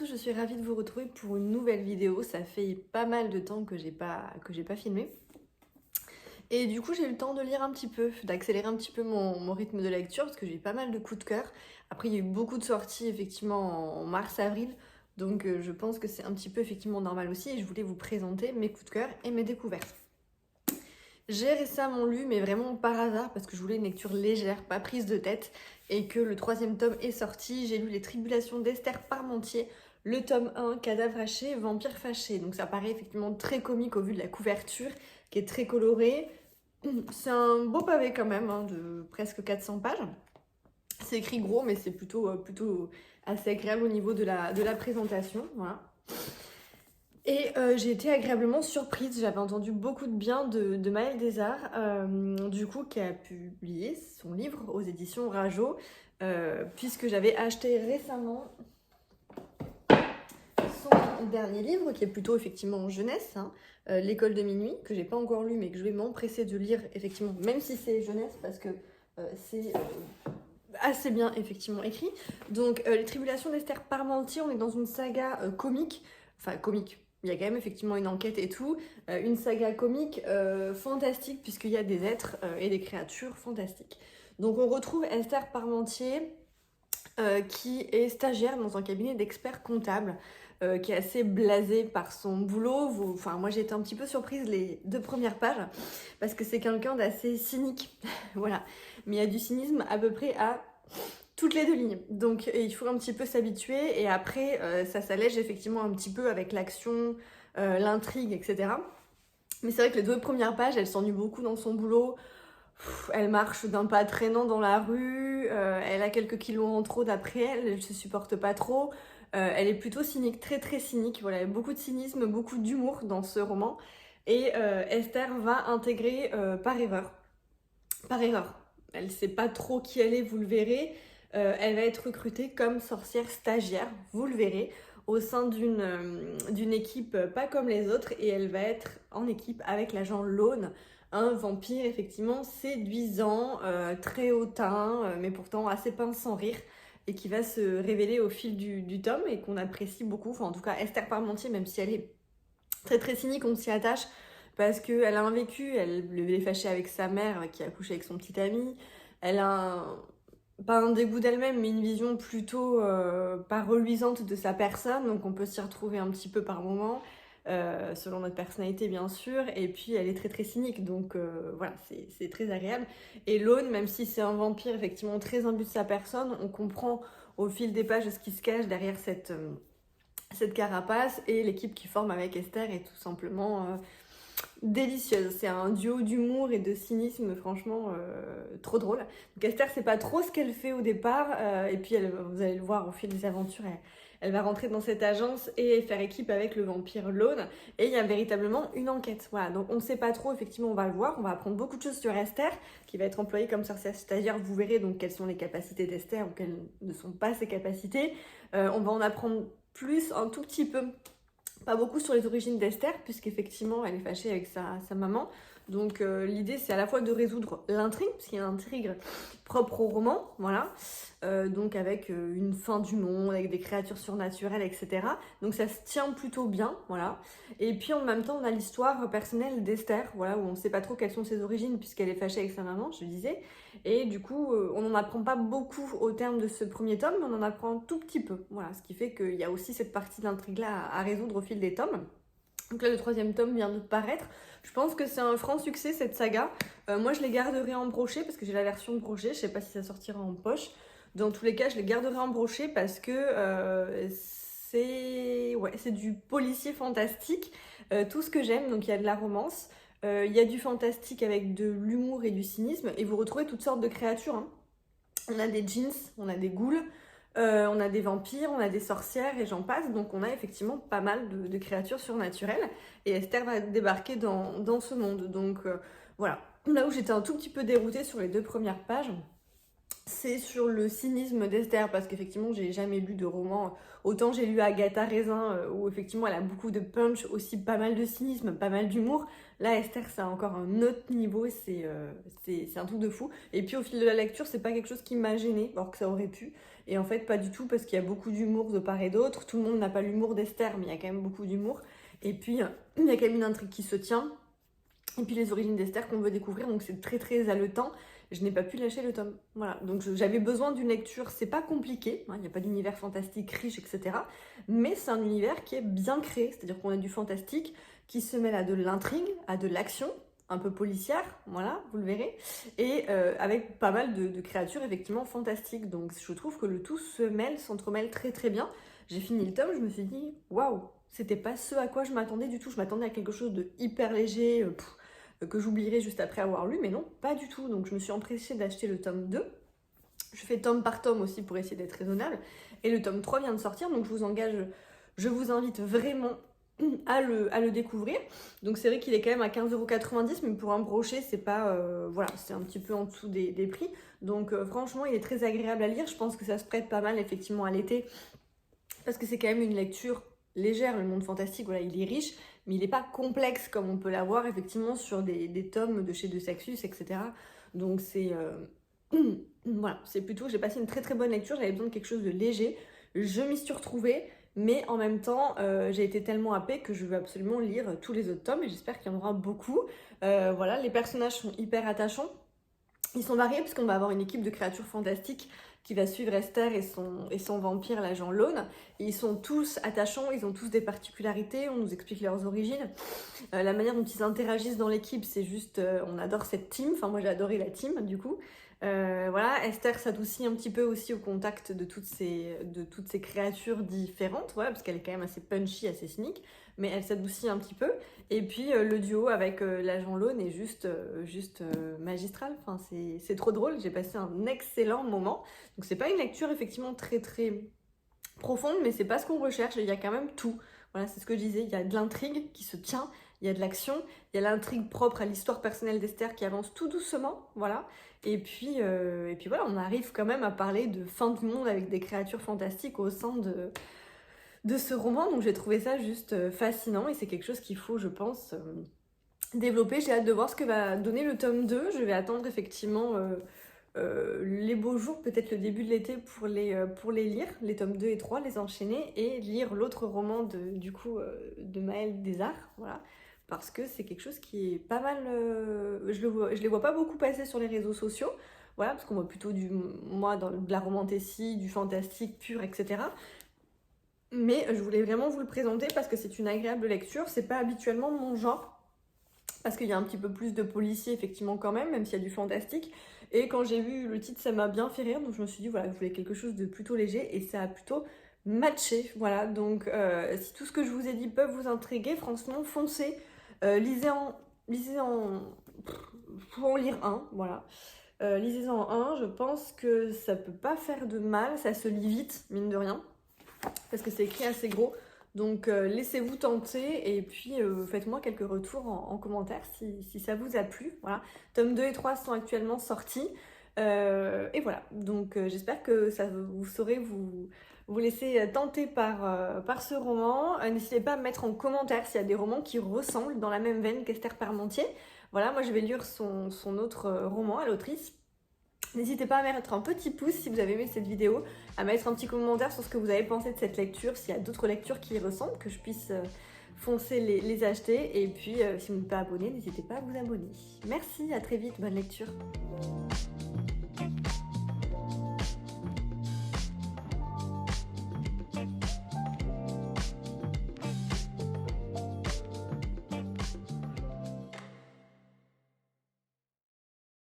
tous, je suis ravie de vous retrouver pour une nouvelle vidéo. Ça fait pas mal de temps que j'ai pas filmé. Et du coup, j'ai eu le temps de lire un petit peu, d'accélérer un petit peu mon rythme de lecture parce que j'ai eu pas mal de coups de cœur. Après, il y a eu beaucoup de sorties effectivement en mars-avril. Donc je pense que c'est un petit peu effectivement normal aussi et je voulais vous présenter mes coups de cœur et mes découvertes. J'ai récemment lu, mais vraiment par hasard, parce que je voulais une lecture légère, pas prise de tête, et que le troisième tome est sorti. J'ai lu Les Tribulations d'Esther Parmentier, le tome 1, Cadavre haché, Vampire fâché. Donc ça paraît effectivement très comique au vu de la couverture, qui est très colorée. C'est un beau pavé quand même, hein, de presque 400 pages. C'est écrit gros, mais c'est plutôt assez agréable au niveau de la présentation. Voilà. Et j'ai été agréablement surprise, j'avais entendu beaucoup de bien de Maëlle Desarts, du coup qui a publié son livre aux éditions Rajo, puisque j'avais acheté récemment son dernier livre, qui est plutôt effectivement jeunesse, hein, L'école de minuit, que j'ai pas encore lu mais que je vais m'empresser de lire effectivement, même si c'est jeunesse, parce que c'est assez bien effectivement écrit. Donc Les Tribulations d'Esther Parmentier, on est dans une saga comique, enfin comique. Il y a quand même effectivement une enquête et tout, une saga comique fantastique puisqu'il y a des êtres et des créatures fantastiques. Donc on retrouve Esther Parmentier qui est stagiaire dans un cabinet d'experts comptables, qui est assez blasée par son boulot. Enfin, moi j'ai été un petit peu surprise les 2 premières pages parce que c'est quelqu'un d'assez cynique, voilà. Mais il y a du cynisme à peu près à toutes les 2 lignes. Donc il faut un petit peu s'habituer et après ça s'allège effectivement un petit peu avec l'action, l'intrigue, etc. Mais c'est vrai que les 2 premières pages, elle s'ennuie beaucoup dans son boulot. Elle marche d'un pas traînant dans la rue, elle a quelques kilos en trop d'après elle se supporte pas trop. Elle est plutôt cynique, très très cynique. Voilà, il y a beaucoup de cynisme, beaucoup d'humour dans ce roman. Et Esther va intégrer par erreur. Par erreur. Elle sait pas trop qui elle est, vous le verrez. Elle va être recrutée comme sorcière stagiaire, vous le verrez, au sein d'une équipe pas comme les autres. Et elle va être en équipe avec l'agent Lone, un vampire effectivement séduisant, très hautain, mais pourtant assez pince sans rire, et qui va se révéler au fil du tome et qu'on apprécie beaucoup. Enfin, en tout cas, Esther Parmentier, même si elle est très très cynique, on s'y attache parce qu'elle a un vécu, elle est fâchée avec sa mère qui a couché avec son petit ami. Elle a pas un dégoût d'elle-même, mais une vision plutôt pas reluisante de sa personne, donc on peut s'y retrouver un petit peu par moment, selon notre personnalité bien sûr, et puis elle est très très cynique, donc voilà, c'est très agréable. Et Lone, même si c'est un vampire effectivement très imbu de sa personne, on comprend au fil des pages ce qui se cache derrière cette carapace, et l'équipe qui forme avec Esther est tout simplement délicieuse. C'est un duo d'humour et de cynisme franchement trop drôle. Donc Esther, c'est pas trop ce qu'elle fait au départ, et puis vous allez le voir au fil des aventures, elle va rentrer dans cette agence et faire équipe avec le vampire Lone, et il y a véritablement une enquête. Voilà, donc on ne sait pas trop, effectivement on va le voir, on va apprendre beaucoup de choses sur Esther, qui va être employée comme sorcière stagiaire. Vous verrez donc quelles sont les capacités d'Esther ou quelles ne sont pas ses capacités. On va en apprendre plus un tout petit peu, pas beaucoup, sur les origines d'Esther, puisqu'effectivement elle est fâchée avec sa maman. Donc l'idée c'est à la fois de résoudre l'intrigue, puisqu'il y a une intrigue propre au roman, voilà, donc avec une fin du monde, avec des créatures surnaturelles, etc. Donc ça se tient plutôt bien, voilà. Et puis en même temps on a l'histoire personnelle d'Esther, voilà, où on ne sait pas trop quelles sont ses origines, puisqu'elle est fâchée avec sa maman, je le disais. Et du coup on n'en apprend pas beaucoup au terme de ce premier tome, mais on en apprend un tout petit peu, voilà, ce qui fait qu'il y a aussi cette partie d'intrigue là à résoudre au fil des tomes. Donc là, le 3e tome vient de paraître. Je pense que c'est un franc succès, cette saga. Moi, je les garderai en brochet parce que j'ai la version brochet. Je sais pas si ça sortira en poche. Dans tous les cas, je les garderai en brochet parce que c'est du policier fantastique. Tout ce que j'aime. Donc, il y a de la romance. Il y a du fantastique avec de l'humour et du cynisme. Et vous retrouvez toutes sortes de créatures, hein. On a des djinns, on a des ghouls, on a des vampires, on a des sorcières et j'en passe. Donc on a effectivement pas mal de créatures surnaturelles. Et Esther va débarquer dans ce monde. Donc voilà. Là où j'étais un tout petit peu déroutée sur les 2 premières pages, c'est sur le cynisme d'Esther, parce qu'effectivement j'ai jamais lu de roman. Autant j'ai lu Agatha Raisin, où effectivement elle a beaucoup de punch, aussi pas mal de cynisme, pas mal d'humour. Là, Esther, c'est encore un autre niveau, c'est un truc de fou. Et puis au fil de la lecture, c'est pas quelque chose qui m'a gênée, alors que ça aurait pu. Et en fait, pas du tout, parce qu'il y a beaucoup d'humour de part et d'autre. Tout le monde n'a pas l'humour d'Esther, mais il y a quand même beaucoup d'humour. Et puis, il y a quand même une intrigue qui se tient. Et puis les origines d'Esther qu'on veut découvrir, donc c'est très très haletant. Je n'ai pas pu lâcher le tome. Voilà, donc j'avais besoin d'une lecture, c'est pas compliqué, hein, il n'y a pas d'univers fantastique riche, etc. Mais c'est un univers qui est bien créé, c'est-à-dire qu'on a du fantastique qui se mêle à de l'intrigue, à de l'action, un peu policière, voilà, vous le verrez, et avec pas mal de créatures effectivement fantastiques. Donc je trouve que le tout se mêle, s'entremêle très très bien. J'ai fini le tome, je me suis dit, waouh, c'était pas ce à quoi je m'attendais du tout. Je m'attendais à quelque chose de hyper léger, que j'oublierai juste après avoir lu, mais non, pas du tout. Donc je me suis empressée d'acheter le tome 2. Je fais tome par tome aussi pour essayer d'être raisonnable. Et le tome 3 vient de sortir, donc je vous invite vraiment à le découvrir. Donc c'est vrai qu'il est quand même à 15,90 €, mais pour un brochet, c'est pas... voilà, c'est un petit peu en dessous des prix. Donc franchement, il est très agréable à lire. Je pense que ça se prête pas mal effectivement à l'été, parce que c'est quand même une lecture légère. Le monde fantastique, voilà, il est riche, mais il n'est pas complexe comme on peut l'avoir effectivement sur des tomes de chez De Saxus, etc. Donc c'est... voilà, c'est plutôt... J'ai passé une très très bonne lecture, j'avais besoin de quelque chose de léger. Je m'y suis retrouvée, mais en même temps, j'ai été tellement happée que je veux absolument lire tous les autres tomes, et j'espère qu'il y en aura beaucoup. Voilà, les personnages sont hyper attachants. Ils sont variés puisqu'on va avoir une équipe de créatures fantastiques qui va suivre Esther et son vampire, l'agent Lone. Et ils sont tous attachants, ils ont tous des particularités, on nous explique leurs origines. La manière dont ils interagissent dans l'équipe, c'est juste... on adore cette team, enfin moi j'ai adoré la team du coup. Voilà, Esther s'adoucit un petit peu aussi au contact de toutes ces créatures différentes, voilà, parce qu'elle est quand même assez punchy, assez cynique, mais elle s'adoucit un petit peu. Et puis le duo avec l'agent Lone est juste magistral, enfin, c'est trop drôle, j'ai passé un excellent moment. Donc c'est pas une lecture effectivement très très profonde, mais c'est pas ce qu'on recherche, il y a quand même tout. Voilà, c'est ce que je disais, il y a de l'intrigue qui se tient, il y a de l'action, il y a l'intrigue propre à l'histoire personnelle d'Esther qui avance tout doucement, voilà. Et puis voilà, on arrive quand même à parler de fin du monde avec des créatures fantastiques au sein de ce roman. Donc j'ai trouvé ça juste fascinant et c'est quelque chose qu'il faut, je pense, développer. J'ai hâte de voir ce que va donner le tome 2. Je vais attendre effectivement les beaux jours, peut-être le début de l'été pour les lire, les tomes 2 et 3, les enchaîner et lire l'autre roman de Maëlle Desarts, voilà. Parce que c'est quelque chose qui est pas mal... je les vois pas beaucoup passer sur les réseaux sociaux, voilà, parce qu'on voit plutôt de la romantécie, du fantastique pur, etc. Mais je voulais vraiment vous le présenter parce que c'est une agréable lecture, c'est pas habituellement mon genre, parce qu'il y a un petit peu plus de policier effectivement quand même s'il y a du fantastique. Et quand j'ai vu le titre, ça m'a bien fait rire, donc je me suis dit voilà, je voulais quelque chose de plutôt léger et ça a plutôt matché, voilà. Donc si tout ce que je vous ai dit peut vous intriguer, franchement foncez, faut en lire un, voilà. Lisez-en un, je pense que ça peut pas faire de mal, ça se lit vite, mine de rien, parce que c'est écrit assez gros. Donc laissez-vous tenter et puis faites-moi quelques retours en commentaire si ça vous a plu. Voilà. Tome 2 et 3 sont actuellement sortis. Et voilà, donc j'espère que ça vous saurez vous laisser tenter par ce roman. N'hésitez pas à me mettre en commentaire s'il y a des romans qui ressemblent dans la même veine qu'Esther Parmentier. Voilà, moi je vais lire son autre roman à l'autrice. N'hésitez pas à mettre un petit pouce si vous avez aimé cette vidéo, à mettre un petit commentaire sur ce que vous avez pensé de cette lecture, s'il y a d'autres lectures qui y ressemblent, que je puisse foncer les acheter. Et puis si vous n'êtes pas abonné, n'hésitez pas à vous abonner. Merci, à très vite, bonne lecture.